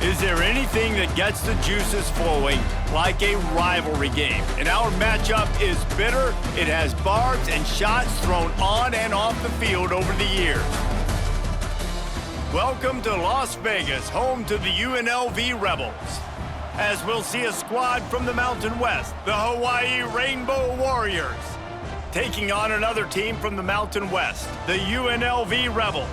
Is there anything that gets the juices flowing like a rivalry game? And our matchup is bitter. It has barbs and shots thrown on and off the field over the years. Welcome to Las Vegas, home to the UNLV Rebels. As we'll see a squad from the Mountain West, the Hawaii Rainbow Warriors, taking on another team from the Mountain West, the UNLV Rebels.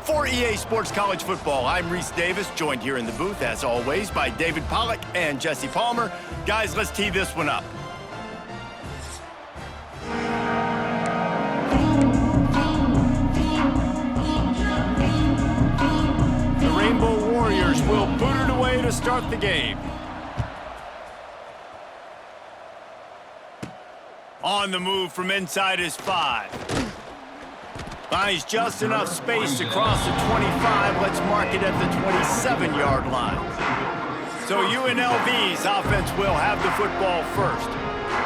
For EA Sports College Football, I'm Reese Davis, joined here in the booth, as always, by David Pollack and Jesse Palmer. Guys, let's tee this one up. The Rainbow Warriors will boot it away to start the game. On the move from inside his 5. Finds just enough space to cross the 25. Let's mark it at the 27-yard line. So UNLV's offense will have the football first.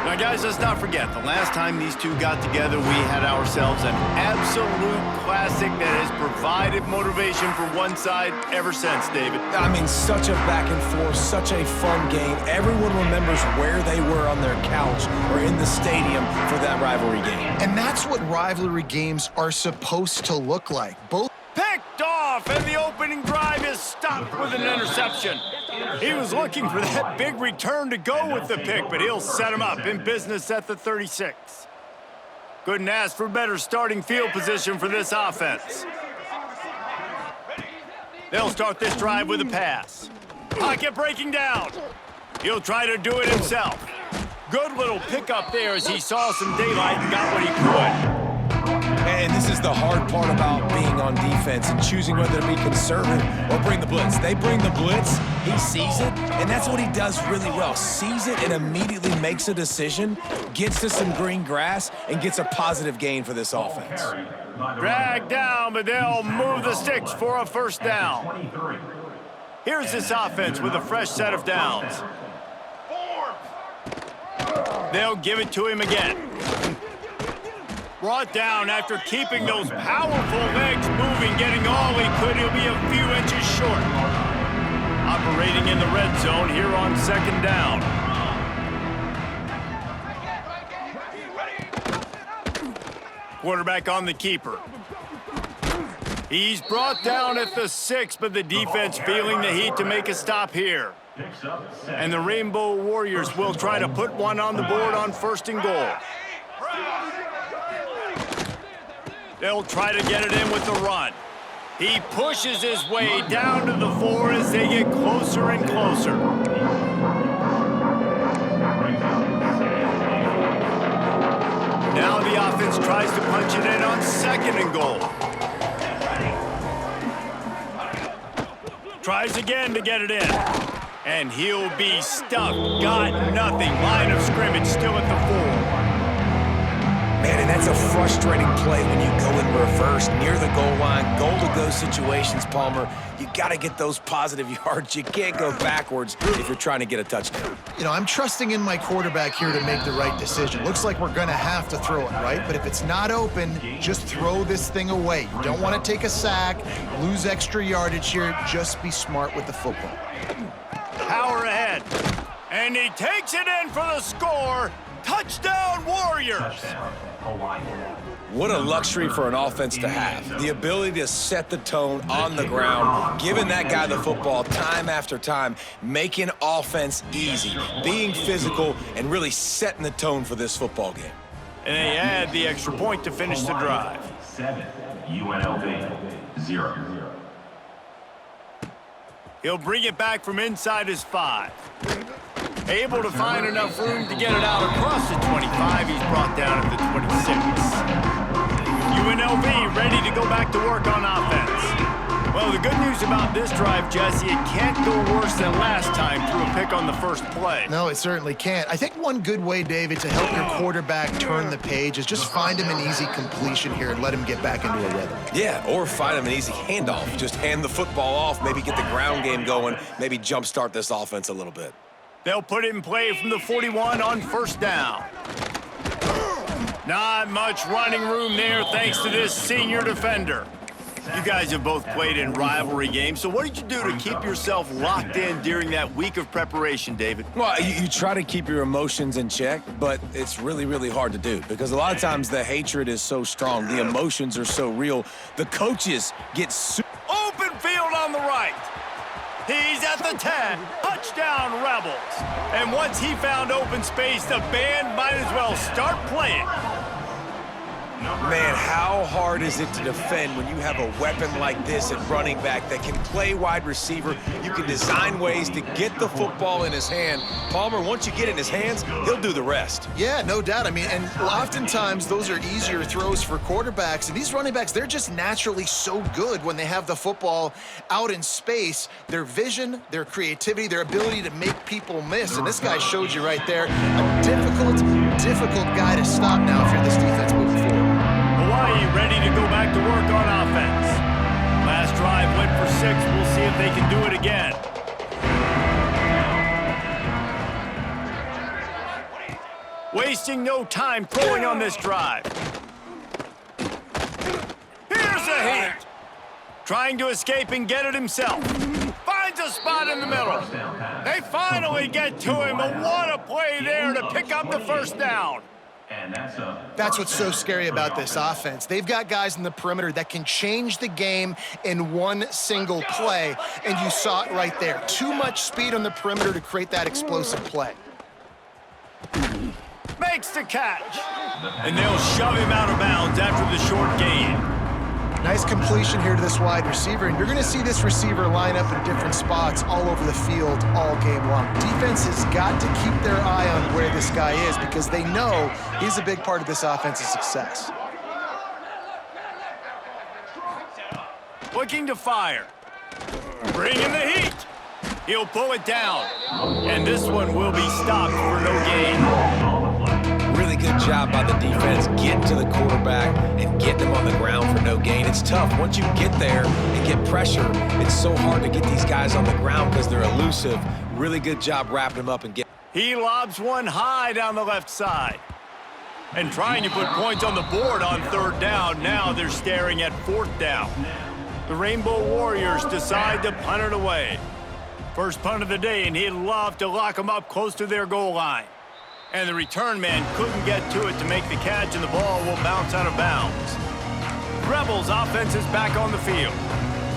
Now, guys, let's not forget, the last time these two got together, we had ourselves an absolute classic that has provided motivation for one side ever since, David. I mean, such a back and forth, such a fun game. Everyone remembers where they were on their couch or in the stadium for that rivalry game. And that's what rivalry games are supposed to look like. Both picked off, and the opening drive is stopped with an interception. He was looking for that big return to go with the pick, but he'll set him up in business at the 36. Couldn't ask for better starting field position for this offense. They'll start this drive with a pass. Pocket breaking down. He'll try to do it himself. Good little pickup there as he saw some daylight and got what he could. And this is the hard part about being on defense and choosing whether to be conservative or bring the blitz. They bring the blitz, he sees it, and that's what he does really well. Sees it and immediately makes a decision, gets to some green grass, and gets a positive gain for this offense. Dragged down, but they'll move the sticks for a first down. Here's this offense with a fresh set of downs. They'll give it to him again. Brought down after keeping those powerful legs moving, getting all he could. He'll be a few inches short. Operating in the red zone here on second down. Quarterback on the keeper. He's brought down at the 6, but the defense feeling the heat to make a stop here. And the Rainbow Warriors will try to put one on the board on 1st and goal. They'll try to get it in with the run. He pushes his way down to the 4 as they get closer and closer. Now the offense tries to punch it in on 2nd and goal. Tries again to get it in. And he'll be stuck. Got nothing. Line of scrimmage still at the 4. Man, and that's a frustrating play when you go in reverse near the goal line. Goal-to-go situations, Palmer. You got to get those positive yards. You can't go backwards if you're trying to get a touchdown. You know, I'm trusting in my quarterback here to make the right decision. Looks like we're going to have to throw it, right? But if it's not open, just throw this thing away. You don't want to take a sack, lose extra yardage here. Just be smart with the football. Power ahead. And he takes it in for the score. Touchdown, Warriors! What a luxury for an offense to have. The ability to set the tone on the ground, giving that guy the football time after time, making offense easy, being physical, and really setting the tone for this football game. And they add the extra point to finish the drive. 7, UNLV, 0. He'll bring it back from inside his 5. Able to find enough room to get it out across the 25. He's brought down at the 26. UNLV ready to go back to work on offense. Well, the good news about this drive, Jesse, it can't go worse than last time through a pick on the first play. No, it certainly can't. I think one good way, David, to help your quarterback turn the page is just find him an easy completion here and let him get back into a rhythm. Yeah, or find him an easy handoff. Just hand the football off, maybe get the ground game going, maybe jumpstart this offense a little bit. They'll put it in play from the 41 on first down. Not much running room there thanks to this senior defender. You guys have both played in rivalry games, so what did you do to keep yourself locked in during that week of preparation, David? Well, you try to keep your emotions in check, but it's really, really hard to do because a lot of times the hatred is so strong, the emotions are so real, the coaches get Open field on the right. He's at the 10. Touchdown, Rebels. And once he found open space, the band might as well start playing. Man, how hard is it to defend when you have a weapon like this at running back that can play wide receiver? You can design ways to get the football in his hand. Palmer, once you get it in his hands, he'll do the rest. Yeah, no doubt. I mean, and oftentimes those are easier throws for quarterbacks. And these running backs, they're just naturally so good when they have the football out in space. Their vision, their creativity, their ability to make people miss. And this guy showed you right there, a difficult guy to stop now if you're this defense moving forward. Hawaii ready to go back to work on offense. Last drive went for 6. We'll see if they can do it again. Wasting no time throwing on this drive. Here's a hit. Trying to escape and get it himself. Finds a spot in the middle. They finally get to him, but what a play there to pick up the first down. And That's what's so scary about this offense. They've got guys in the perimeter that can change the game in one single play, and you saw it right there. Too much speed on the perimeter to create that explosive play. Makes the catch. And they'll shove him out of bounds after the short gain. Nice completion here to this wide receiver, and you're going to see this receiver line up in different spots all over the field all game long. Defense has got to keep their eye on where this guy is because they know he's a big part of this offense's success. Looking to fire. Bringing the heat. He'll pull it down. And this one will be stopped for no gain. Really good job by the defense getting to the quarterback and getting him on the ground for no gain. It's tough. Once you get there and get pressure, it's so hard to get these guys on the ground because they're elusive. Really good job wrapping them up and getting. He lobs one high down the left side. And trying to put points on the board on 3rd down. Now they're staring at 4th down. The Rainbow Warriors decide to punt it away. First punt of the day, and he'd love to lock them up close to their goal line. And the return man couldn't get to it to make the catch, and the ball will bounce out of bounds. Rebels offense is back on the field.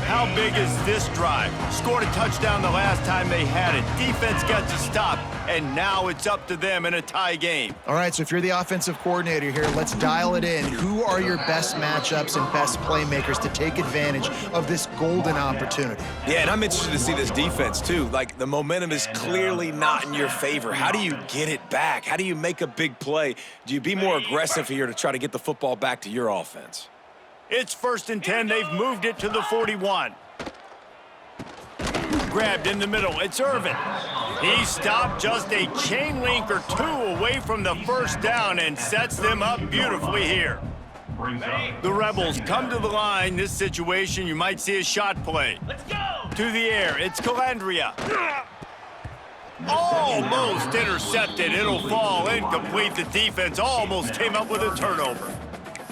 How big is this drive? Scored a touchdown the last time they had it. Defense gets a stop, and now it's up to them in a tie game. All right, so if you're the offensive coordinator here, let's dial it in. Who are your best matchups and best playmakers to take advantage of this golden opportunity? Yeah, and I'm interested to see this defense, too. Like, the momentum is clearly not in your favor. How do you get it back? How do you make a big play? Do you be more aggressive here to try to get the football back to your offense? It's 1st and 10. They've moved it to the 41. Grabbed in the middle. It's Irvin. He stopped just a chain link or 2 away from the first down and sets them up beautifully here. The Rebels come to the line. This situation, you might see a shot play. Let's go! To the air. It's Calandria. Almost intercepted. It'll fall incomplete. The defense almost came up with a turnover.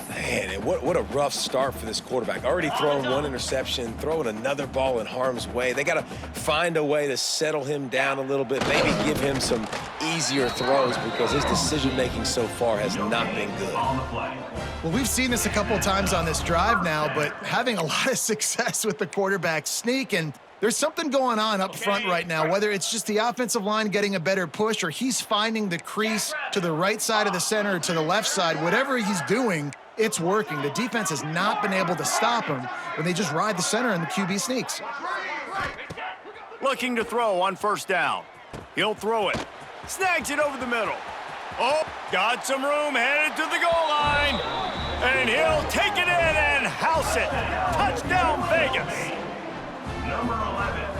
Man, what a rough start for this quarterback. Already throwing 1 interception, throwing another ball in harm's way. They got to find a way to settle him down a little bit, maybe give him some easier throws because his decision-making so far has not been good. Well, we've seen this a couple of times on this drive now, but having a lot of success with the quarterback sneak, and there's something going on up front right now, whether it's just the offensive line getting a better push or he's finding the crease to the right side of the center or to the left side. Whatever he's doing, it's working. The defense has not been able to stop him when they just ride the center and the QB sneaks. Looking to throw on 1st down. He'll throw it. Snags it over the middle. Oh, got some room, headed to the goal line. And he'll take it in and house it. Touchdown, Vegas.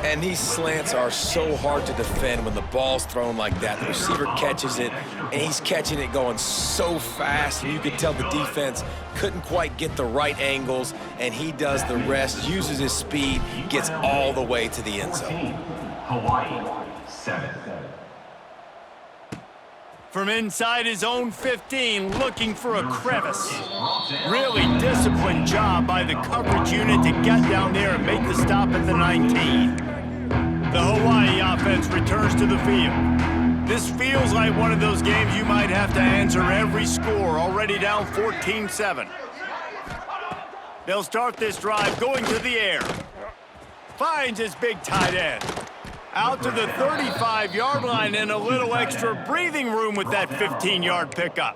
And these slants are so hard to defend when the ball's thrown like that. The receiver catches it, and he's catching it going so fast, and you could tell the defense couldn't quite get the right angles, and he does the rest, uses his speed, gets all the way to the end zone. Hawaii 7. From inside his own 15, looking for a crevice. Really disciplined job by the coverage unit to get down there and make the stop at the 19. The Hawaii offense returns to the field. This feels like one of those games you might have to answer every score, already down 14-7. They'll start this drive going to the air. Finds his big tight end. Out to the 35-yard line and a little extra breathing room with that 15-yard pickup.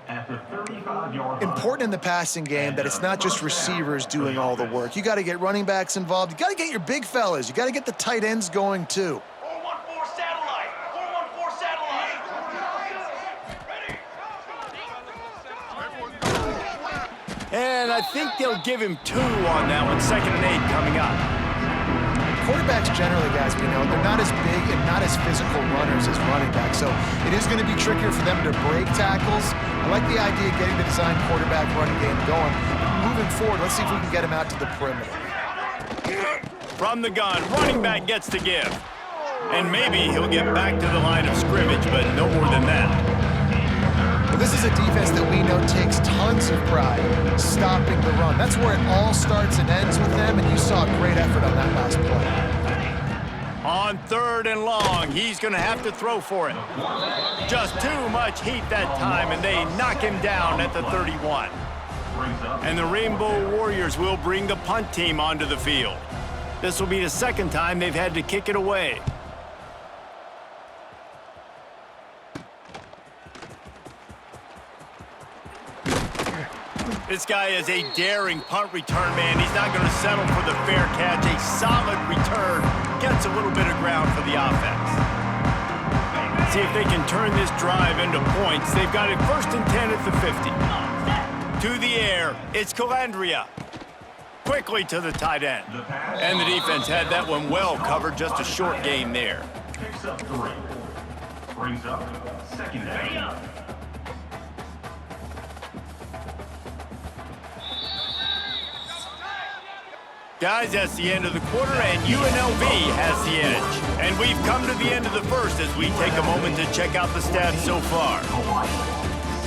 Important in the passing game that it's not just receivers doing all the work. You got to get running backs involved. You got to get your big fellas. You got to get the tight ends going too. 414 satellite. 414 satellite. And I think they'll give him 2 on that one. 2nd and 8 coming up. Quarterbacks generally, guys, we know, they're not as big and not as physical runners as running backs, so it is going to be trickier for them to break tackles. I like the idea of getting the design quarterback running game going. Moving forward, let's see if we can get him out to the perimeter. From the gun, running back gets the give. And maybe he'll get back to the line of scrimmage, but no more than that. Well, this is a defense that we know takes tons of pride stopping the run. That's where it all starts and ends with them, and you saw a great effort on that last play. On 3rd and long, he's going to have to throw for it. Just too much heat that time, and they knock him down at the 31. And the Rainbow Warriors will bring the punt team onto the field. This will be the 2nd time they've had to kick it away. This guy is a daring punt return man. He's not going to settle for the fair catch. A solid return gets a little bit of ground for the offense. See if they can turn this drive into points. They've got it 1st and 10 at the 50. To the air, it's Calandria. Quickly to the tight end. And the defense had that one well covered, just a short gain there. Picks up 3. Brings up 2nd down. Guys, that's the end of the quarter, and UNLV has the edge. And we've come to the end of the 1st as we take a moment to check out the stats so far. Hawaii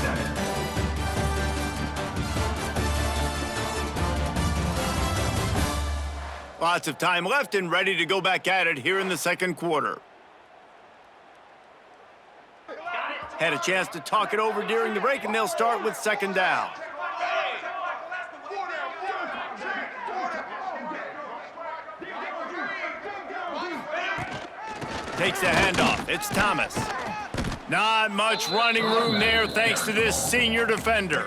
7. Lots of time left and ready to go back at it here in the 2nd quarter. Had a chance to talk it over during the break, and they'll start with 2nd down. Takes the handoff. It's Thomas. Not much running room there thanks to this senior defender.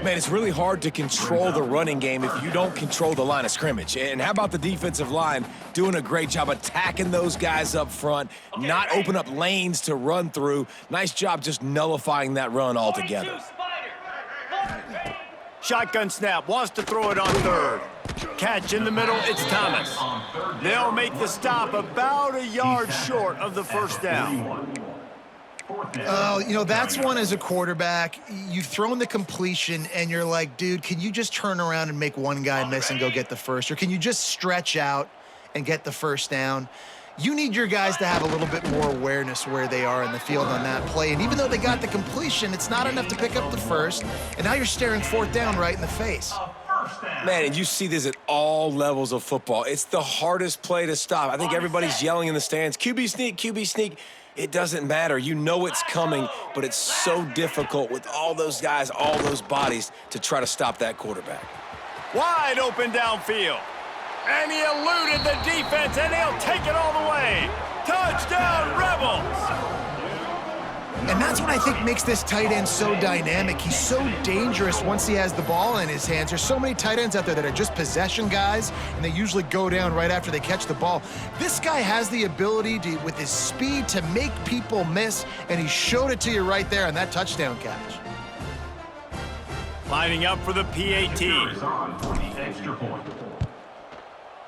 Man, it's really hard to control the running game if you don't control the line of scrimmage. And how about the defensive line doing a great job attacking those guys up front, not open up lanes to run through. Nice job just nullifying that run altogether. Shotgun snap, wants to throw it on 3rd. Catch in the middle, it's Thomas. They'll make the stop about a yard short of the 1st down. Oh, you know, that's one as a quarterback. You've thrown the completion, and you're like, dude, can you just turn around and make one guy miss and go get the 1st? Or can you just stretch out and get the 1st down? You need your guys to have a little bit more awareness where they are in the field on that play. And even though they got the completion, it's not enough to pick up the 1st. And now you're staring 4th down right in the face. Man, and you see this at all levels of football. It's the hardest play to stop. I think everybody's yelling in the stands, QB sneak, QB sneak. It doesn't matter. You know it's coming, but it's so difficult with all those guys, all those bodies to try to stop that quarterback. Wide open downfield. And he eluded the defense, and he'll take it all the way. Touchdown, Rebels! And that's what I think makes this tight end so dynamic. He's so dangerous once he has the ball in his hands. There's so many tight ends out there that are just possession guys, and they usually go down right after they catch the ball. This guy has the ability to, with his speed, to make people miss, and he showed it to you right there on that touchdown catch. Lining up for the PAT.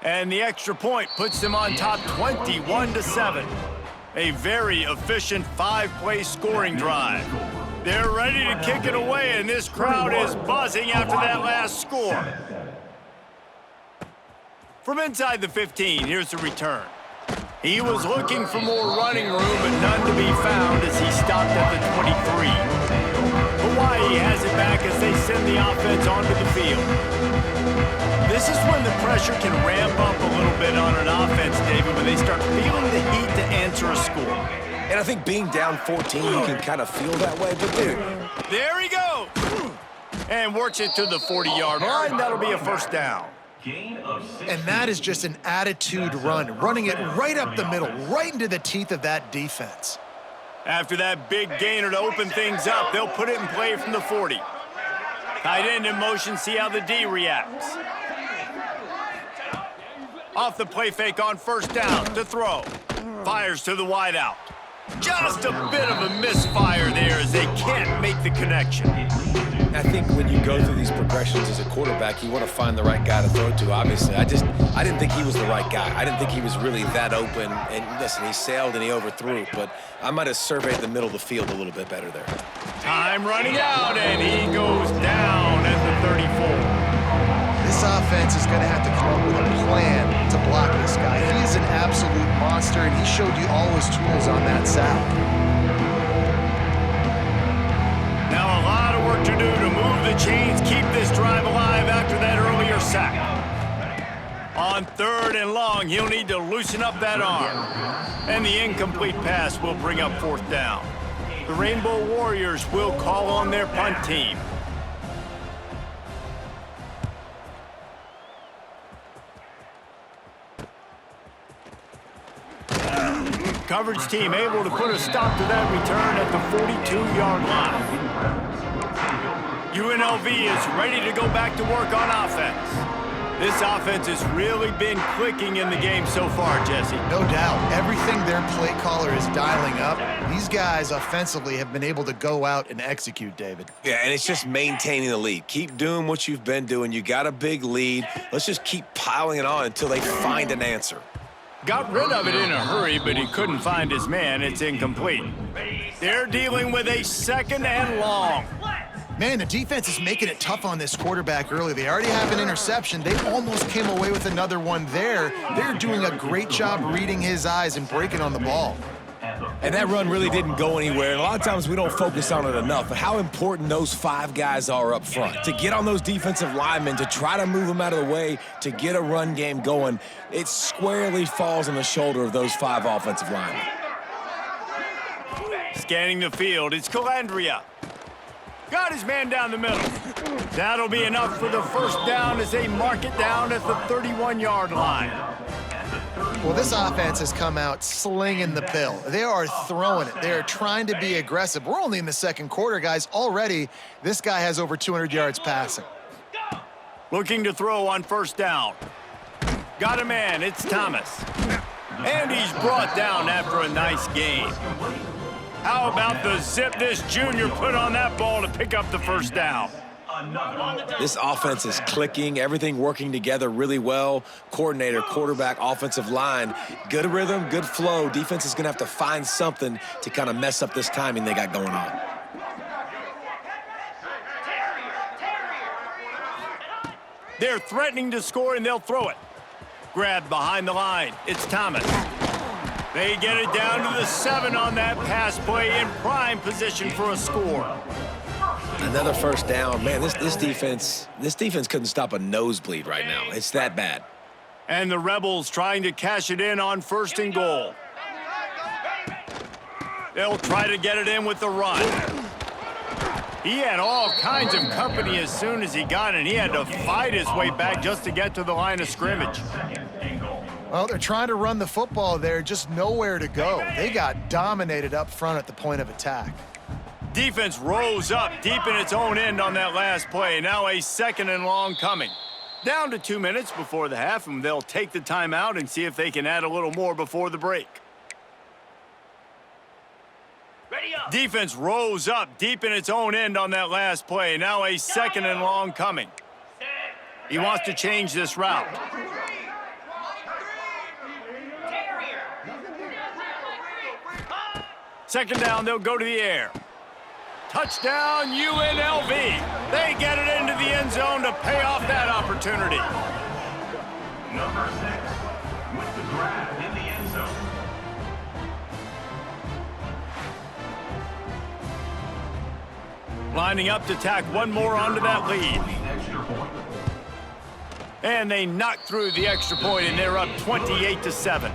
And the extra point puts them on top 21-7. A very efficient 5-play scoring drive. They're ready to kick it away, and this crowd is buzzing after that last score. From inside the 15, here's the return. He was looking for more running room, but none to be found as he stopped at the 23. Hawaii has it back as they send the offense onto the field. This is when the pressure can ramp up a little bit on an offense, David, when they start feeling the heat to answer a score. And I think being down 14, you can kind of feel that way, but dude. There he goes. And works it to the 40-yard line. That'll be a first down. And that is just an attitude run, running it right up the middle, right into the teeth of that defense. After that big gainer to open things up, they'll put it in play from the 40. Tight end in motion, see how the D reacts. Off the play fake on first down to throw. Fires to the wideout. Just a bit of a misfire there as they can't make the connection. I think when you go through these progressions as a quarterback, you want to find the right guy to throw to, obviously. I didn't think he was the right guy. I didn't think he was really that open. And listen, he sailed and he overthrew, but I might have surveyed the middle of the field a little bit better there. Time running out, and he goes down at the 34. This offense is going to have to come up with a plan to block this guy. He is an absolute monster, and he showed you all his tools on that sack. Now a lot of work to do to move the chains, keep this drive alive after that earlier sack. On third and long, he'll need to loosen up that arm. And the incomplete pass will bring up fourth down. The Rainbow Warriors will call on their punt team. Coverage team able to put a stop to that return at the 42-yard line. UNLV is ready to go back to work on offense. This offense has really been clicking in the game so far, Jesse. No doubt. Everything their play caller is dialing up, these guys offensively have been able to go out and execute, David. Yeah, and it's just maintaining the lead. Keep doing what you've been doing. You got a big lead. Let's just keep piling it on until they find an answer. Got rid of it in a hurry, but he couldn't find his man. It's incomplete. They're dealing with a second and long. Man, the defense is making it tough on this quarterback early. They already have an interception. They almost came away with another one there. They're doing a great job reading his eyes and breaking on the ball. And that run really didn't go anywhere. And a lot of times we don't focus on it enough, but how important those five guys are up front. To get on those defensive linemen, to try to move them out of the way, to get a run game going, it squarely falls on the shoulder of those five offensive linemen. Scanning the field, it's Calandria. Got his man down the middle. That'll be enough for the first down as they mark it down at the 31-yard line. Well, this offense has come out slinging the pill. They are throwing it. They are trying to be aggressive. We're only in the second quarter, guys. Already, this guy has over 200 yards passing. Looking to throw on first down. Got a man, it's Thomas. And he's brought down after a nice gain. How about the zip this junior put on that ball to pick up the first down? This offense is clicking, everything working together really well. Coordinator, quarterback, offensive line, good rhythm, good flow. Defense is going to have to find something to kind of mess up this timing they got going on. They're threatening to score, and they'll throw it. Grabbed behind the line. It's Thomas. They get it down to the 7 on that pass play in prime position for a score. Another first down. Man, this defense couldn't stop a nosebleed right now. It's that bad. And the Rebels trying to cash it in on first and goal. They'll try to get it in with the run. He had all kinds of company as soon as he got it. He had to fight his way back just to get to the line of scrimmage. Well, they're trying to run the football there, just nowhere to go. They got dominated up front at the point of attack. Defense rose up deep in its own end on that last play. Now a second and long coming. Down to 2 minutes before the half, and they'll take the timeout and see if they can add a little more before the break. Defense rose up deep in its own end on that last play. Now a second and long coming. He wants to change this route. Second down, they'll go to the air. Touchdown, UNLV. They get it into the end zone to pay off that opportunity. with the grab in the end zone. Lining up to tack one more onto that lead. Extra point. And they knock through the extra point, and they're up 28-7.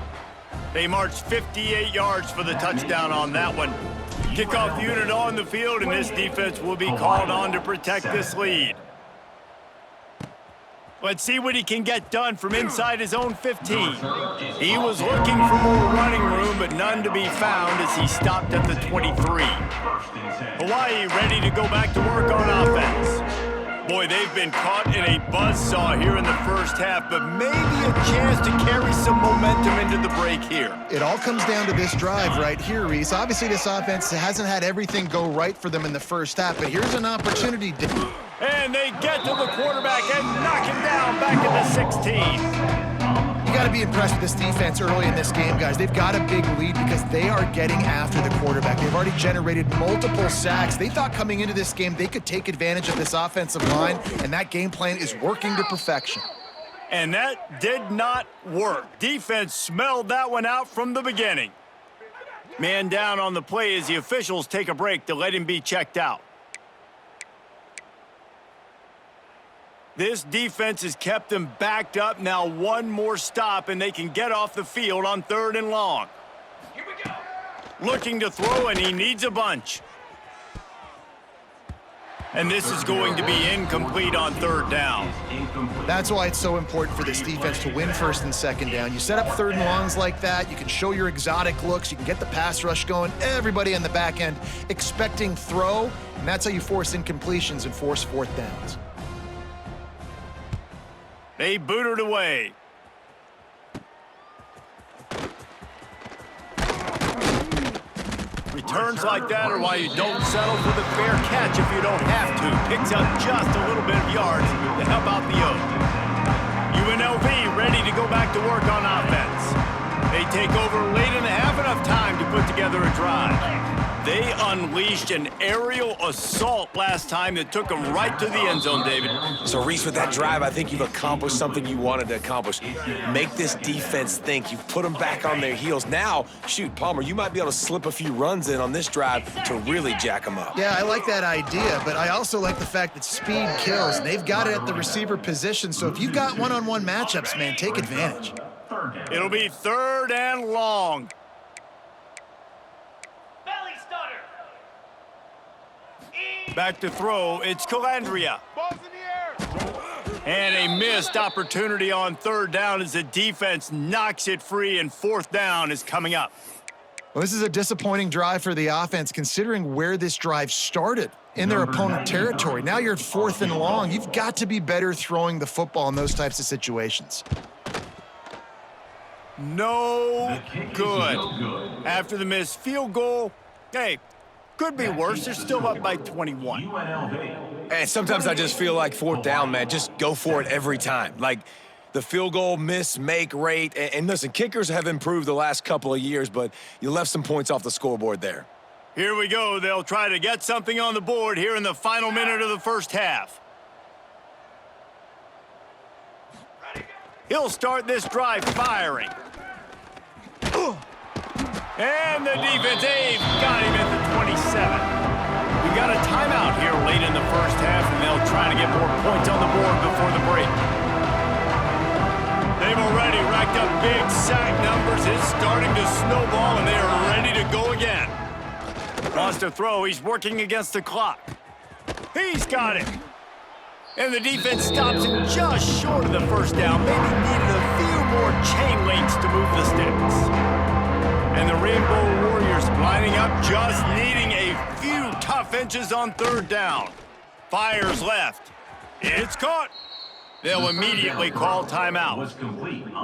They marched 58 yards for the touchdown on that one. Kickoff unit on the field, and this defense will be called on to protect this lead. Let's see what he can get done from inside his own 15. He was looking for more running room, but none to be found as he stopped at the 23. Hawaii ready to go back to work on offense. Boy, they've been caught in a buzzsaw here in the first half, but maybe a chance to carry some momentum into the break here. It all comes down to this drive right here, Reese. Obviously, this offense hasn't had everything go right for them in the first half, but here's an opportunity to... And they get to the quarterback and knock him down back at the 16. You got to be impressed with this defense early in this game, guys. They've got a big lead because they are getting after the quarterback. They've already generated multiple sacks. They thought coming into this game they could take advantage of this offensive line, and that game plan is working to perfection. And that did not work. Defense smelled that one out from the beginning. Man down on the play as the officials take a break to let him be checked out. This defense has kept them backed up. Now one more stop, and they can get off the field on 3rd and long. Here we go. Looking to throw, and he needs a bunch. And this is going to be incomplete on 3rd down. That's why it's so important for this defense to win 1st and 2nd down. You set up 3rd and longs like that, you can show your exotic looks, you can get the pass rush going, everybody on the back end expecting throw, and that's how you force incompletions and force 4th downs. They boot it away. Returns like that are why you don't settle for the fair catch if you don't have to. Picks up just a little bit of yards to help out the Oak. UNLV ready to go back to work on offense. They take over late in the half, enough time to put together a drive. They unleashed an aerial assault last time that took them right to the end zone, David. So, Reese, with that drive, I think you've accomplished something you wanted to accomplish. Make this defense think. You've put them back on their heels. Now, shoot, Palmer, you might be able to slip a few runs in on this drive to really jack them up. Yeah, I like that idea, but I also like the fact that speed kills. They've got it at the receiver position, so if you've got one-on-one matchups, man, take advantage. It'll be 3rd and long. Belly stutter. Back to throw, it's Calandria. Balls in the air. And a missed opportunity on 3rd down as the defense knocks it free, and 4th down is coming up. Well, this is a disappointing drive for the offense, considering where this drive started in their opponent territory. Now you're at 4th and long. You've got to be better throwing the football in those types of situations. No good. After the missed field goal, hey, could be worse. They're still up by 21. UNLV. And sometimes I just feel like 4th down, man, just go for it every time. Like the field goal miss, make rate. And listen, kickers have improved the last couple of years, but you left some points off the scoreboard there. Here we go. They'll try to get something on the board here in the final minute of the first half. He'll start this drive firing. And the defense, they've got him at the 27. We've got a timeout here late in the first half, and they'll try to get more points on the board before the break. They've already racked up big sack numbers. It's starting to snowball, and they are ready to go again. Lost a throw. He's working against the clock. He's got it. And the defense stops him just short of the 1st down. Maybe needed a few more chain links to move the sticks. And the Rainbow Warriors lining up, just needing a few tough inches on 3rd down. Fires left. It's caught. They'll immediately call timeout.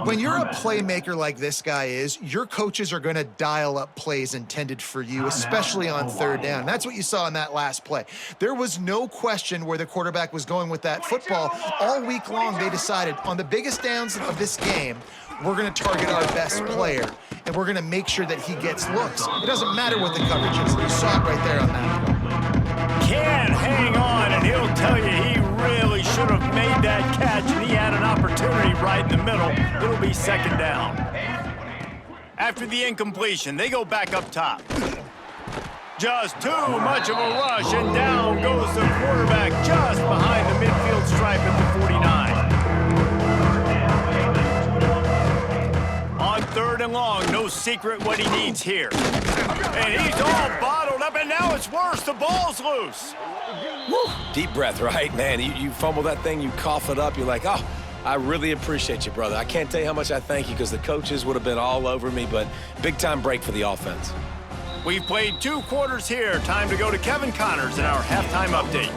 When you're a playmaker like this guy is, your coaches are going to dial up plays intended for you, especially on 3rd down. That's what you saw in that last play. There was no question where the quarterback was going with that football. All week long, they decided on the biggest downs of this game, we're going to target our best player, and we're going to make sure that he gets looks. It doesn't matter what the coverage is. You saw it right there on that play. Can hang on, and he'll tell you he really should have made that catch, and he had an opportunity right in the middle. It'll be second down. After the incompletion, they go back up top. Just too much of a rush, and down goes the quarterback just behind the midfield stripe at the 49. On third and long, no secret what he needs here. And he's all bottled up, and now it's worse. The ball's loose. Woo. Deep breath, right? Man, you fumble that thing, you cough it up, you're like, oh, I really appreciate you, brother. I can't tell you how much I thank you because the coaches would have been all over me, but big-time break for the offense. We've played 2 quarters here. Time to go to Kevin Connors in our halftime update.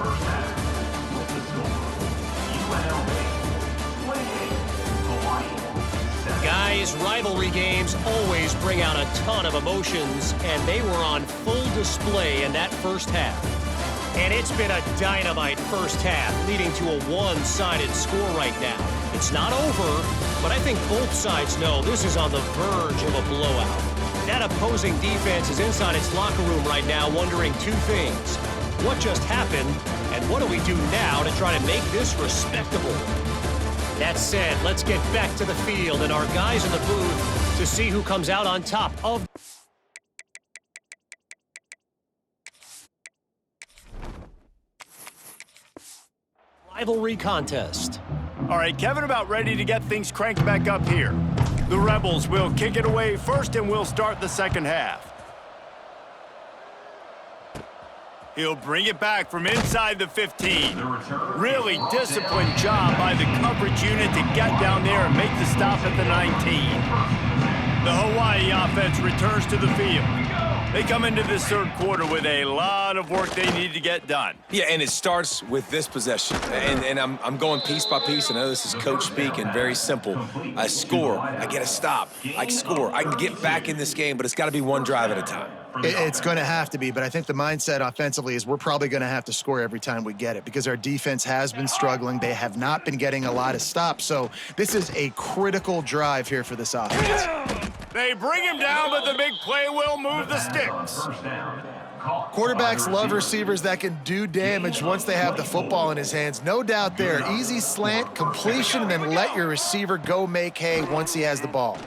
Guys, rivalry games always bring out a ton of emotions, and they were on full display in that first half. And it's been a dynamite first half, leading to a one-sided score right now. It's not over, but I think both sides know this is on the verge of a blowout. That opposing defense is inside its locker room right now wondering 2 things. What just happened, and what do we do now to try to make this respectable? That said, let's get back to the field and our guys in the booth to see who comes out on top of rivalry contest. All right, Kevin about ready to get things cranked back up here. The Rebels will kick it away first, and we'll start the second half. He'll bring it back from inside the 15. Really disciplined job by the coverage unit to get down there and make the stop at the 19. The Hawaii offense returns to the field. They come into this third quarter with a lot of work they need to get done. Yeah, and it starts with this possession. And I'm going piece by piece. I know this is coach speak and very simple. I score. I get a stop. I score. I can get back in this game, but it's got to be one drive at a time. It's going to have to be, but I think the mindset offensively is we're probably going to have to score every time we get it because our defense has been struggling. They have not been getting a lot of stops, so this is a critical drive here for this offense. They bring him down, but the big play will move the sticks. Quarterbacks love receivers that can do damage once they have the football in his hands. No doubt there. Easy slant, completion, and then let your receiver go make hay once he has the ball.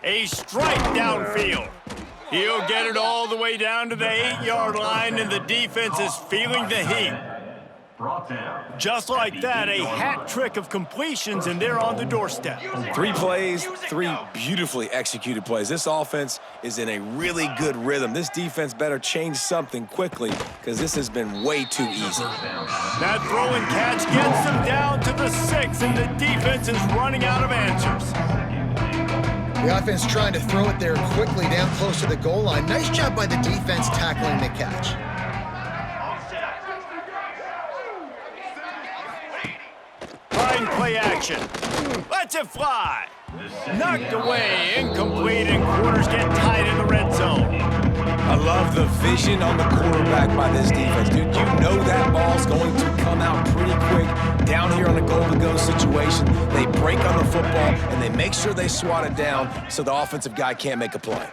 A strike downfield. He'll get it all the way down to the 8-yard line, and the defense is feeling the heat. Just like that, a hat trick of completions, and they're on the doorstep. 3 plays, 3 beautifully executed plays. This offense is in a really good rhythm. This defense better change something quickly because this has been way too easy. That throw and catch gets them down to the 6, and the defense is running out of answers. The offense trying to throw it there quickly down close to the goal line. Nice job by the defense tackling the catch. Fine play action. Lets it fly. Knocked away, incomplete, and quarters get tied in the red zone. I love the vision on the quarterback by this defense. Dude, you know that ball's going to come out pretty quick down here on a goal-to-go situation. They break on the football, and they make sure they swat it down so the offensive guy can't make a play.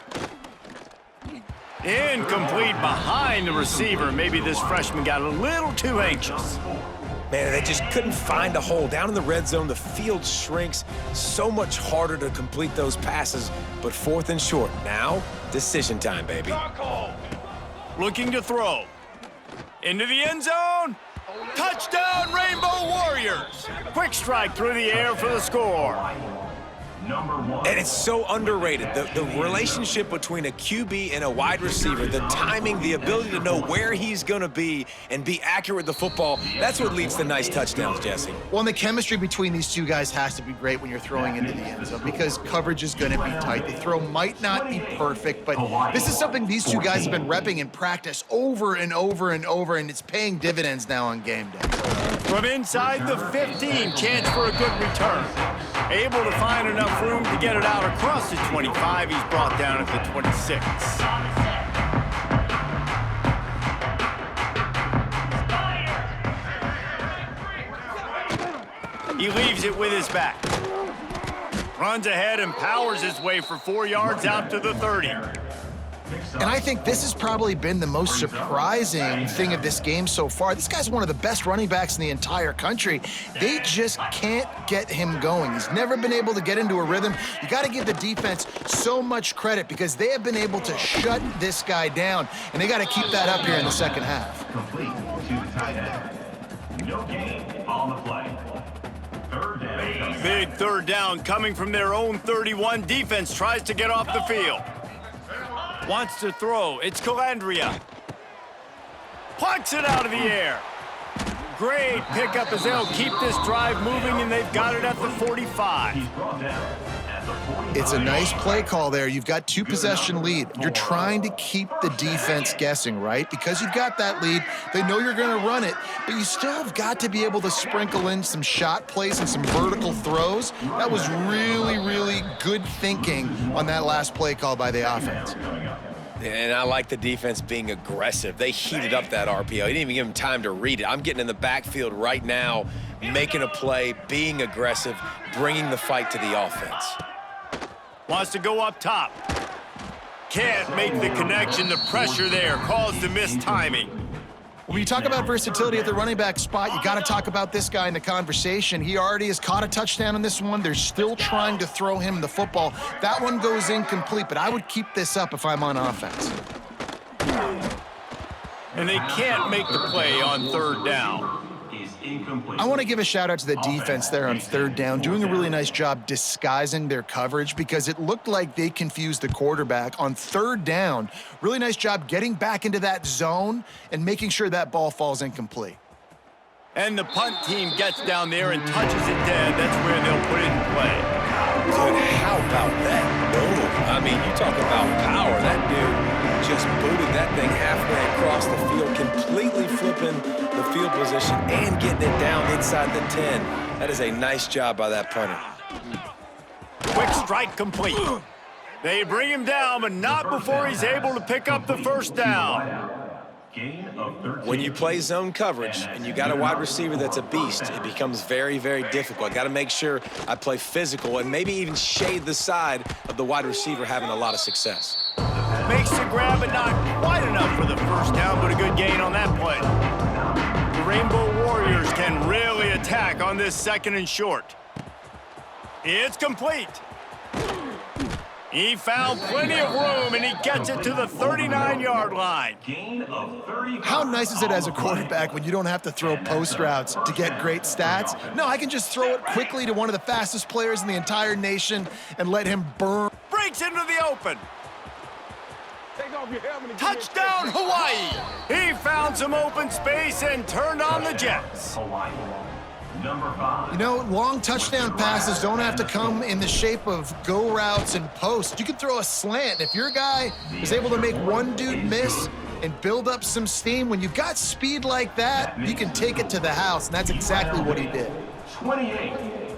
Incomplete behind the receiver. Maybe this freshman got a little too anxious. Man, they just couldn't find a hole. Down in the red zone, the field shrinks. So much harder to complete those passes, but 4th and short. Now, decision time, baby. Looking to throw. Into the end zone. Touchdown, Rainbow Warriors. Quick strike through the air for the score. And it's so underrated. The relationship between a QB and a wide receiver, the timing, the ability to know where he's going to be and be accurate with the football, that's what leads to nice touchdowns, Jesse. Well, and the chemistry between these two guys has to be great when you're throwing into the end zone because coverage is going to be tight. The throw might not be perfect, but this is something these two guys have been repping in practice over and over and over, and it's paying dividends now on game day. From inside the 15, chance for a good return. Able to find enough room to get it out across the 25. He's brought down at the 26. He leaves it with his back. Runs ahead and powers his way for 4 yards out to the 30. And I think this has probably been the most surprising thing of this game so far. This guy's one of the best running backs in the entire country. They just can't get him going. He's never been able to get into a rhythm. You got to give the defense so much credit because they have been able to shut this guy down, and they got to keep that up here in the second half. Complete to the tight end. No gain on the play. Third down. Big third down coming from their own 31. Defense tries to get off the field. Wants to throw. It's Calandria. Plucks it out of the air. Great pickup as they'll keep this drive moving, and they've got it at the 45. He's brought down at the 45. It's a nice play call there. You've got two-possession lead. You're trying to keep the defense guessing, right? Because you've got that lead, they know you're going to run it, but you still have got to be able to sprinkle in some shot plays and some vertical throws. That was really, really good thinking on that last play call by the offense. And I like the defense being aggressive. They heated up that RPO. He didn't even give him time to read it. I'm getting in the backfield right now, making a play, being aggressive, bringing the fight to the offense. Wants to go up top. Can't make the connection. The pressure there caused the missed timing. When you talk about versatility at the running back spot, you got to talk about this guy in the conversation. He already has caught a touchdown in this one. They're still trying to throw him the football. That one goes incomplete, but I would keep this up if I'm on offense. And they can't make the play on third down. Is incomplete. I want to give a shout out to the defense there on third down, doing a really nice job disguising their coverage because it looked like they confused the quarterback on third down. Really nice job getting back into that zone and making sure that ball falls incomplete. And the punt team gets down there and touches it dead. That's where they'll put it in play. Dude, how about that boom? I mean, you talk about power. That dude just booted that thing halfway across the field, completely flipping the field position and getting it down inside the 10. That is a nice job by that punter. Quick strike complete. They bring him down, but not before he's able to pick up the first down. Gain of 13. When you play zone coverage and you got a wide receiver that's a beast, it becomes very, very difficult. I got to make sure I play physical and maybe even shade the side of the wide receiver having a lot of success. Makes the grab, but not quite enough for the first down, but a good gain on that play. The Rainbow Warriors can really attack on this second and short. It's complete. He found plenty of room, and he gets it to the 39-yard line. Gain of 30. How nice is it as a quarterback when you don't have to throw post routes to get great stats? No, I can just throw it quickly to one of the fastest players in the entire nation and let him burn. Breaks into the open. Touchdown, Hawaii! He found some open space and turned on the Jets. Hawaii. Number 5. You know, long touchdown passes don't have to come in the shape of go routes and posts. You can throw a slant. If your guy is able to make one dude miss and build up some steam, when you've got speed like that, you can take it to the house, and that's exactly what he did. 28.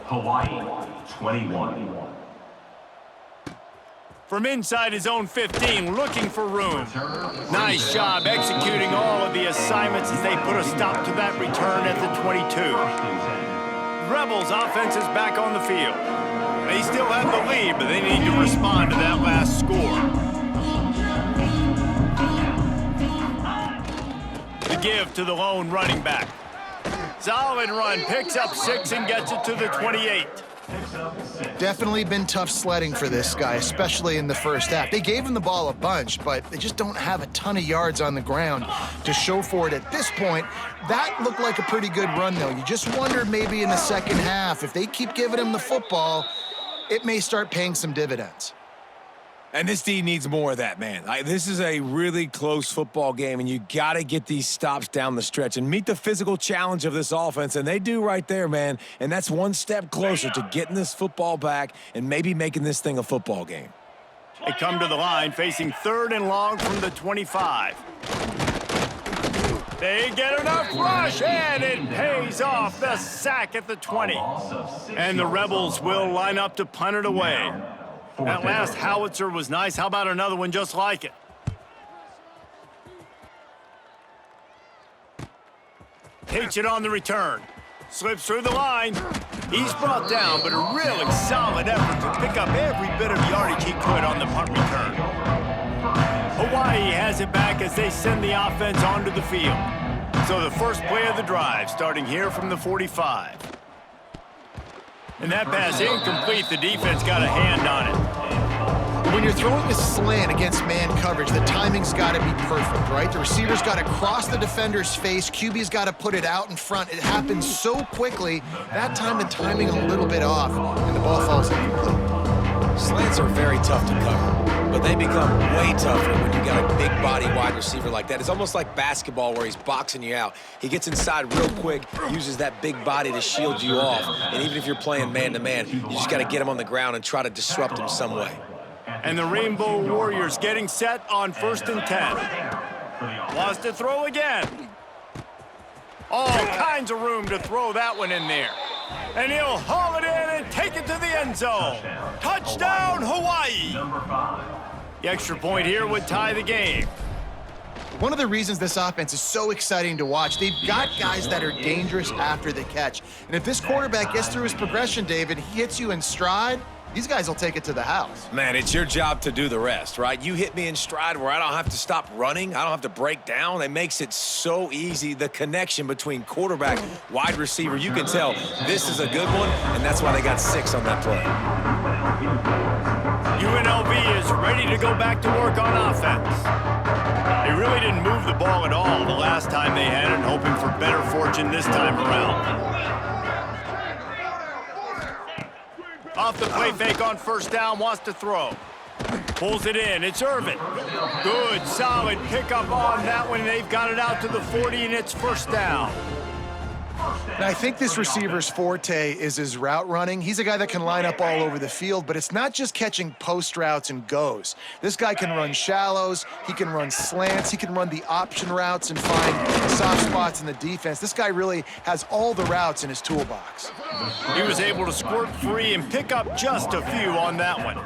Hawaii. 21. From inside his own 15, looking for room. Nice job executing all of the assignments as they put a stop to that return at the 22. Rebels offense is back on the field. They still have the lead, but they need to respond to that last score. The give to the lone running back. Solid run, picks up 6 and gets it to the 28. Definitely been tough sledding for this guy, especially in the first half. They gave him the ball a bunch, but they just don't have a ton of yards on the ground to show for it at this point. That looked like a pretty good run, though. You just wondered maybe in the second half, if they keep giving him the football, it may start paying some dividends. And this D needs more of that, man. This is a really close football game, and you got to get these stops down the stretch and meet the physical challenge of this offense, and they do right there, man. And that's one step closer to getting this football back and maybe making this thing a football game. They come to the line facing 3rd and long from the 25. They get enough rush, and it pays off. The sack at the 20. And the Rebels will line up to punt it away. That last howitzer was nice. How about another one just like it? Takes it on the return. Slips through the line. He's brought down, but a really solid effort to pick up every bit of yardage he could on the punt return. Hawaii has it back as they send the offense onto the field. So the first play of the drive, starting here from the 45. And that pass incomplete. The defense got a hand on it. When you're throwing a slant against man coverage, the timing's got to be perfect, right? The receiver's got to cross the defender's face. QB's got to put it out in front. It happens so quickly. That time, the timing a little bit off, and the ball falls incomplete. Slants are very tough to cover, but they become way tougher when you got a big body wide receiver like that. It's almost like basketball where he's boxing you out. He gets inside real quick, uses that big body to shield you off, and even if you're playing man-to-man, you just got to get him on the ground and try to disrupt him some way. And the Rainbow Warriors getting set on 1st and 10. Wants to throw again. All kinds of room to throw that one in there. And he'll haul it in and take it to the end zone. Touchdown, Hawaii! The extra point here would tie the game. One of the reasons this offense is so exciting to watch, they've got guys that are dangerous after the catch. And if this quarterback gets through his progression, David, he hits you in stride, these guys will take it to the house. Man, it's your job to do the rest, right? You hit me in stride where I don't have to stop running. I don't have to break down. It makes it so easy. The connection between quarterback, wide receiver, you can tell this is a good one, and that's why they got 6 on that play. UNLV is ready to go back to work on offense. They really didn't move the ball at all the last time they had it, hoping for better fortune this time around. Off the play fake on 1st down, wants to throw. Pulls it in, it's Irvin. Good, solid pickup on that one. They've got it out to the 40, and it's 1st down. And I think this receiver's forte is his route running. He's a guy that can line up all over the field, but it's not just catching post routes and goes. This guy can run shallows, he can run slants, he can run the option routes and find soft spots in the defense. This guy really has all the routes in his toolbox. He was able to squirt free and pick up just a few on that one.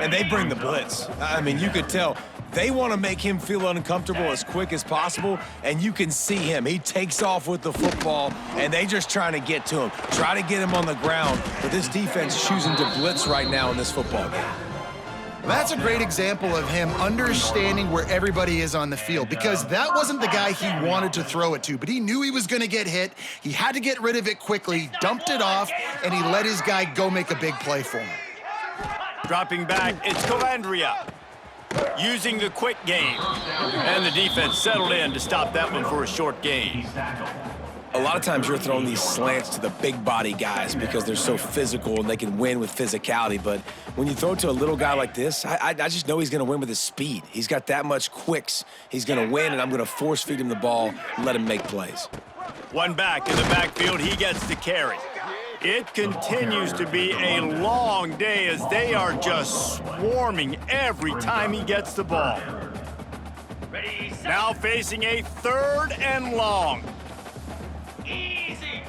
And they bring the blitz. I mean, you could tell they want to make him feel uncomfortable as quick as possible, and you can see him. He takes off with the football, and they just trying to get to him, try to get him on the ground. But this defense is choosing to blitz right now in this football game. That's a great example of him understanding where everybody is on the field, because that wasn't the guy he wanted to throw it to, but he knew he was going to get hit. He had to get rid of it quickly, dumped it off, and he let his guy go make a big play for him. Dropping back, it's Calandria. Using the quick game. And the defense settled in to stop that one for a short gain. A lot of times you're throwing these slants to the big body guys because they're so physical and they can win with physicality. But when you throw it to a little guy like this, I just know he's going to win with his speed. He's got that much quicks. He's going to win, and I'm going to force feed him the ball and let him make plays. One back in the backfield, he gets the carry. It continues to be a long day as they are just swarming every time he gets the ball. Now facing a 3rd and long. Easy.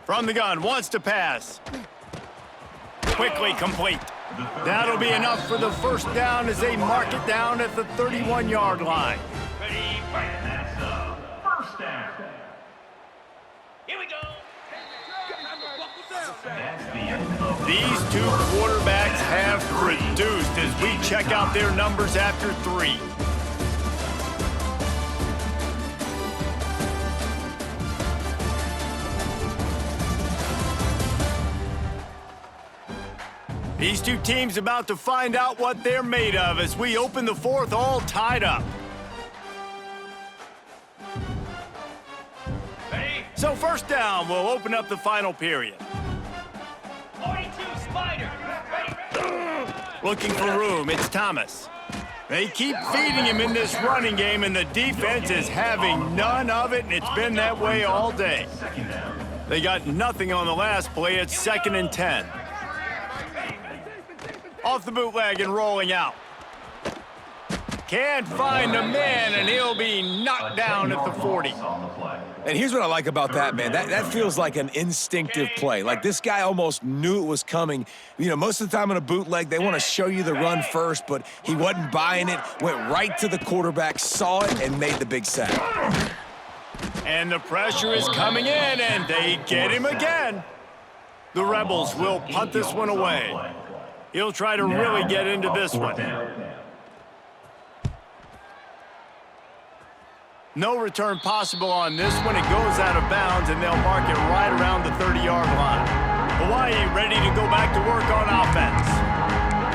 From the gun, wants to pass. Quickly complete. That'll be enough for the 1st down as they mark it down at the 31-yard line. Ready, And that's the 1st down. here we go. That's the end of These 2 quarterbacks have produced as we check out their numbers after 3. These 2 teams about to find out what they're made of as we open the 4th all tied up. Ready? So 1st down will open up the final period. 42 Spider. Ready? Looking for room, it's Thomas. They keep feeding him in this running game, and the defense is having none of it, and it's been that way all day. They got nothing on the last play. It's 2nd and 10. Off the bootleg and rolling out. Can't find a man, and he'll be knocked down at the 40. And here's what I like about that, man. That feels like an instinctive play. Like this guy almost knew it was coming. You know, most of the time in a bootleg, they want to show you the run first, but he wasn't buying it, went right to the quarterback, saw it, and made the big sack. And the pressure is coming in, and they get him again. The Rebels will punt this one away. He'll try to really get into this one. No return possible on this one. It goes out of bounds, and they'll mark it right around the 30-yard line. Hawaii ready to go back to work on offense.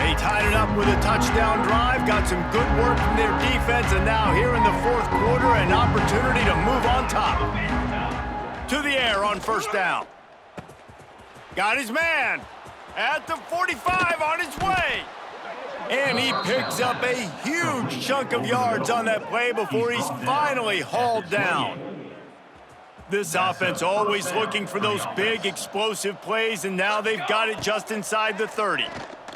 They tied it up with a touchdown drive, got some good work from their defense, and now here in the fourth quarter, an opportunity to move on top. To the air on first down. Got his man at the 45 on his way. And he picks up a huge chunk of yards on that play before he's finally hauled down. This offense always looking for those big, explosive plays, and now they've got it just inside the 30.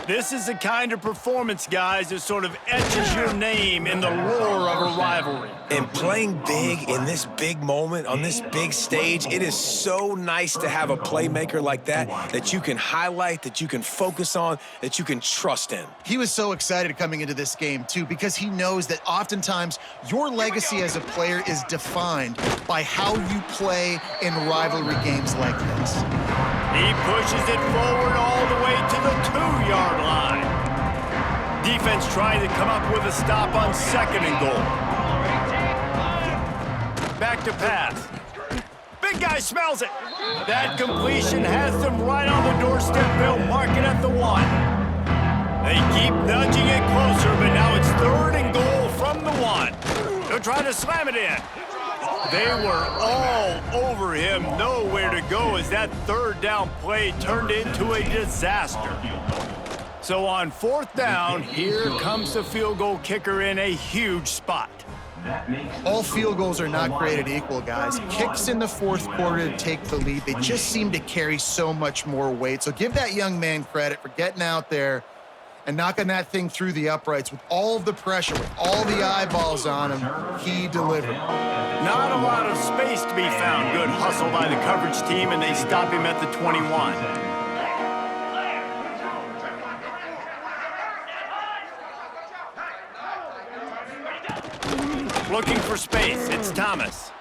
This is the kind of performance, guys, that sort of etches your name in the roar of a rivalry. And playing big in this big moment, on this big stage, it is so nice to have a playmaker like that you can highlight, that you can focus on, that you can trust in. He was so excited coming into this game, too, because he knows that oftentimes your legacy as a player is defined by how you play in rivalry games like this. He pushes it forward all the way to the 2-yard line. Defense trying to come up with a stop on 2nd and goal. Back to pass. Big guy smells it. That completion has them right on the doorstep. They'll mark it at the 1. They keep nudging it closer, but now it's 3rd and goal from the 1. They'll try to slam it in. They were all over him, nowhere to go as that 3rd down play turned into a disaster. So on 4th down, here comes the field goal kicker in a huge spot. All field goals are not created equal, guys. Kicks in the fourth quarter to take the lead, they just seem to carry so much more weight. So give that young man credit for getting out there and knocking that thing through the uprights with all of the pressure, with all the eyeballs on him. He delivered. Not a lot of space to be found. Good hustle by the coverage team, and they stop him at the 21. Looking for space, it's Thomas.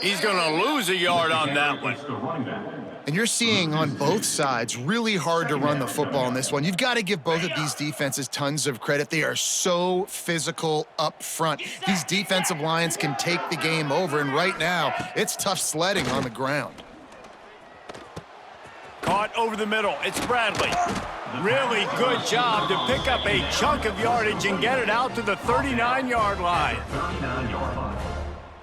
He's going to lose a yard on that one. And you're seeing on both sides really hard to run the football in this one. You've got to give both of these defenses tons of credit. They are so physical up front. These defensive lines can take the game over, and right now, it's tough sledding on the ground. Caught over the middle, it's Bradley. Really good job to pick up a chunk of yardage and get it out to the 39-yard line.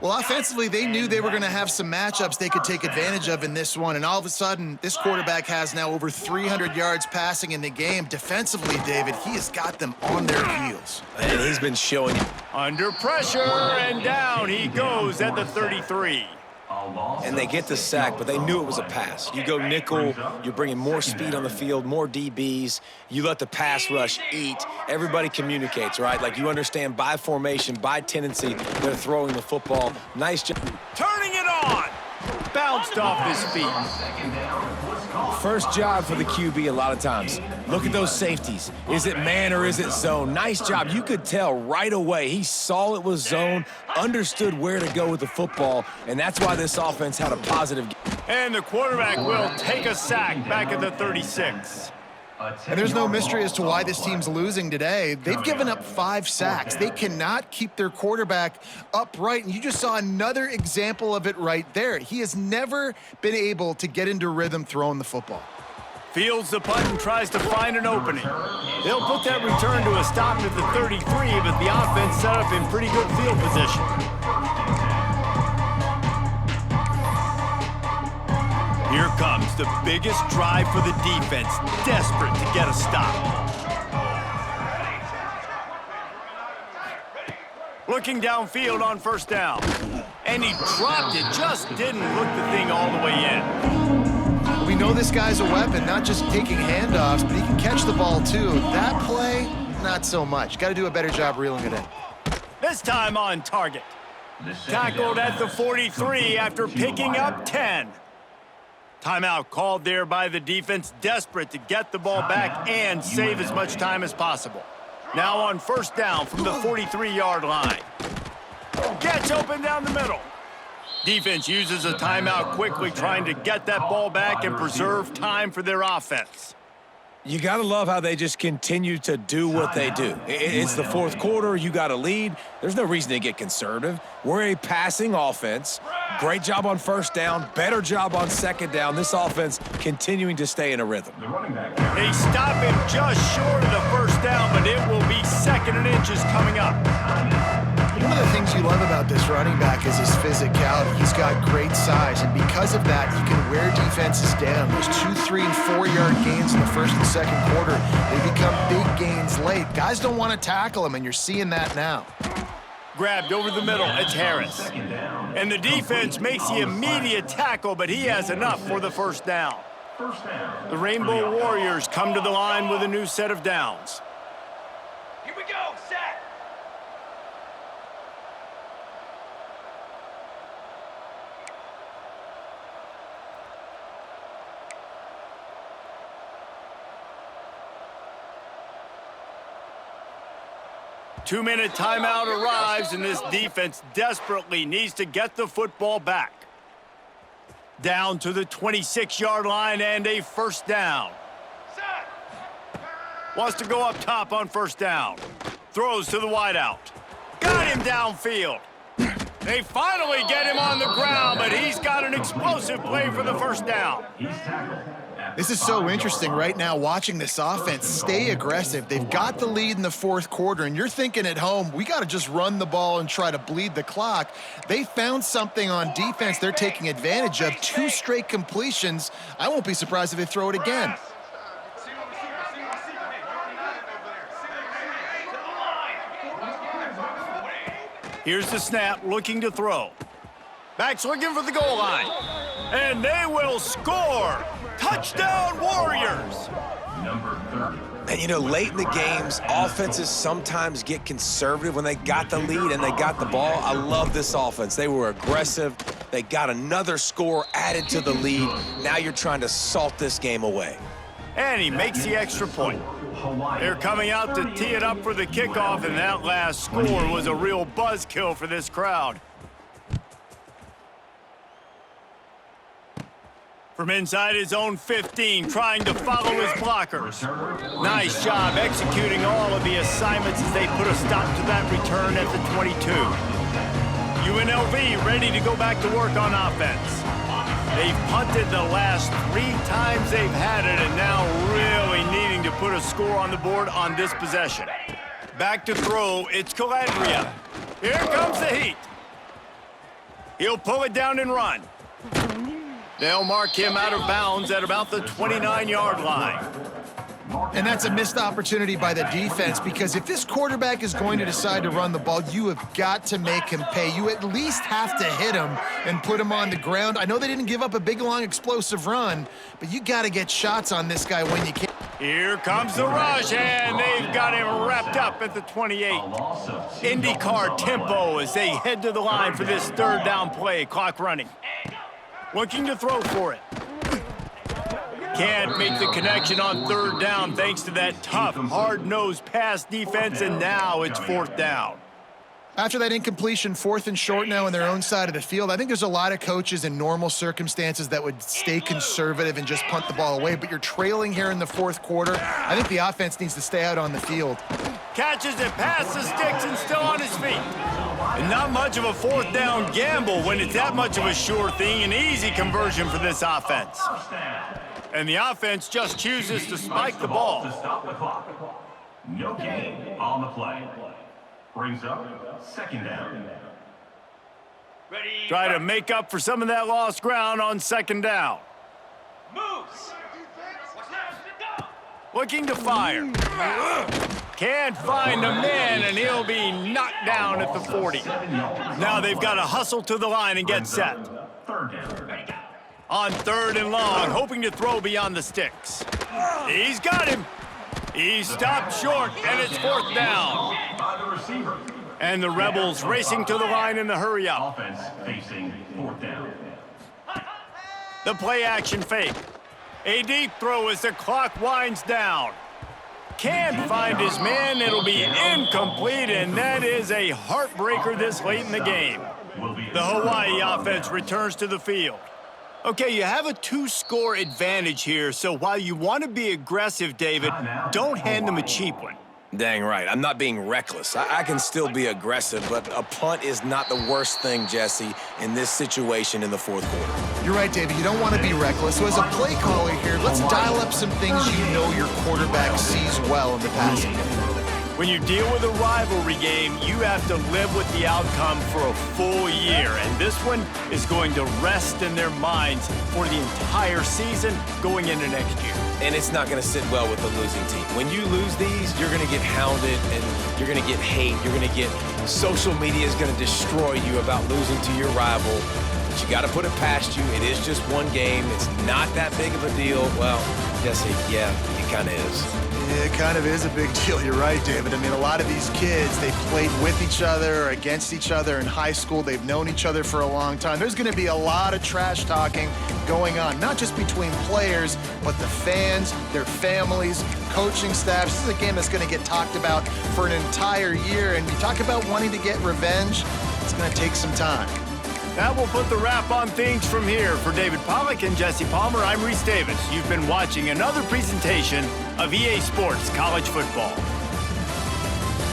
Well, offensively, they knew they were going to have some matchups they could take advantage of in this one, and all of a sudden, this quarterback has now over 300 yards passing in the game. Defensively, David, he has got them on their heels. And he's been showing it. Under pressure, and down he goes at the 33. And they get the sack, but they knew it was a pass. You go nickel, you're bringing more speed on the field, more DBs. You let the pass rush eat. Everybody communicates, right? Like you understand by formation, by tendency, they're throwing the football. Nice job. Turning it on. Bounced off his feet. First job for the QB a lot of times. Look at those safeties. Is it man or is it zone? Nice job. You could tell right away. He saw it was zone, understood where to go with the football, and that's why this offense had a positive game. And the quarterback will take a sack back at the 36. And there's no mystery as to why this team's losing today. They've given up 5 sacks. They cannot keep their quarterback upright, and you just saw another example of it right there. He has never been able to get into rhythm throwing the football. Fields the punt and tries to find an opening. They'll put that return to a stop at the 33, but the offense set up in pretty good field position. Here comes the biggest drive for the defense, desperate to get a stop. Looking downfield on first down. And he dropped it, just didn't look the thing all the way in. We know this guy's a weapon, not just taking handoffs, but he can catch the ball too. That play, not so much. Got to do a better job reeling it in. This time on target. Tackled at the 43 after picking up 10. Timeout called there by the defense, desperate to get the ball back and save as much time as possible. Now on first down from the 43-yard line. Gets open down the middle. Defense uses a timeout quickly, trying to get that ball back and preserve time for their offense. You got to love how they just continue to do what they do. It's the fourth quarter. You got a lead. There's no reason to get conservative. We're a passing offense. Great job on first down. Better job on second down. This offense continuing to stay in a rhythm. They stop him just short of the first down, but it will be 2nd and inches coming up. One of the things you love about this running back is his physicality. He's got great size, and because of that, he can wear defenses down. Those 2, 3, and 4-yard gains in the first and second quarter, they become big gains late. Guys don't want to tackle him, and you're seeing that now. Grabbed over the middle, it's Harris. And the defense makes the immediate tackle, but he has enough for the first down. The Rainbow Warriors come to the line with a new set of downs. Here we go, set. Two-minute timeout arrives, and this defense desperately needs to get the football back. Down to the 26-yard line and a first down. Set. Wants to go up top on first down. Throws to the wideout. Got him downfield. They finally get him on the ground, but he's got an explosive play for the first down. This is so interesting right now, watching this offense stay aggressive. They've got the lead in the fourth quarter, and you're thinking at home, we got to just run the ball and try to bleed the clock. They found something on defense they're taking advantage of. 2 straight completions. I won't be surprised if they throw it again. Here's the snap, looking to throw. Back's looking for the goal line. And they will score! Touchdown, Warriors! And, you know, late in the games, offenses sometimes get conservative when they got the lead and they got the ball. I love this offense. They were aggressive. They got another score added to the lead. Now you're trying to salt this game away. And he makes the extra point. They're coming out to tee it up for the kickoff, and that last score was a real buzzkill for this crowd. From inside his own 15, trying to follow his blockers. Nice job executing all of the assignments as they put a stop to that return at the 22. UNLV ready to go back to work on offense. They've punted the last 3 times they've had it, and now really needing to put a score on the board on this possession. Back to throw, it's Calandria. Here comes the heat. He'll pull it down and run. They'll mark him out of bounds at about the 29-yard line. And that's a missed opportunity by the defense, because if this quarterback is going to decide to run the ball, you have got to make him pay. You at least have to hit him and put him on the ground. I know they didn't give up a big, long, explosive run, but you got to get shots on this guy when you can. Here comes the rush, and they've got him wrapped up at the 28. IndyCar tempo as they head to the line for this third down play, clock running. Looking to throw for it. Can't make the connection on third down thanks to that tough, hard-nosed pass defense, and now it's fourth down. After that incompletion, 4th and short now on their own side of the field, I think there's a lot of coaches in normal circumstances that would stay conservative and just punt the ball away, but you're trailing here in the fourth quarter. I think the offense needs to stay out on the field. Catches it past the sticks and still on his feet. And not much of a fourth down gamble when it's that much of a sure thing, an easy conversion for this offense. And the offense just chooses to spike the ball. To stop the clock. No gain on the play. Brings up 2nd down. Ready. Try to make up for some of that lost ground on 2nd down. Moves. What's next? Go. Looking to fire. Can't find a man, and he'll be knocked down at the 40. Now they've got to hustle to the line and get set. 3rd down. On 3rd and long, hoping to throw beyond the sticks. He's got him. He's stopped short, and it's 4th down. By the receiver. And the Rebels racing to the line in the hurry up. Offense facing 4th down. The play action fake. A deep throw as the clock winds down. Can't find his man. It'll be incomplete, and that is a heartbreaker this late in the game. The Hawaii offense returns to the field. Okay, you have a 2-score advantage here, so while you want to be aggressive, David, don't hand them a cheap one. Dang right. I'm not being reckless. I can still be aggressive, but a punt is not the worst thing, Jesse, in this situation in the fourth quarter. You're right, David. You don't want to be reckless. So as a play caller here, let's dial up some things you know your quarterback sees well in the passing game. When you deal with a rivalry game, you have to live with the outcome for a full year, and this one is going to rest in their minds for the entire season going into next year. And it's not going to sit well with the losing team. When you lose these, you're going to get hounded and you're going to get hate. You're going to get social media is going to destroy you about losing to your rival. But you got to put it past you. It is just one game. It's not that big of a deal. Well, Jesse, yeah, it kind of is. It kind of is a big deal. You're right, David. I mean, a lot of these kids, they played with each other or against each other in high school. They've known each other for a long time. There's going to be a lot of trash talking going on, not just between players, but the fans, their families, coaching staffs. This is a game that's going to get talked about for an entire year. And you talk about wanting to get revenge, it's going to take some time. That will put the wrap on things from here. For David Pollack and Jesse Palmer, I'm Reese Davis. You've been watching another presentation of EA Sports College Football.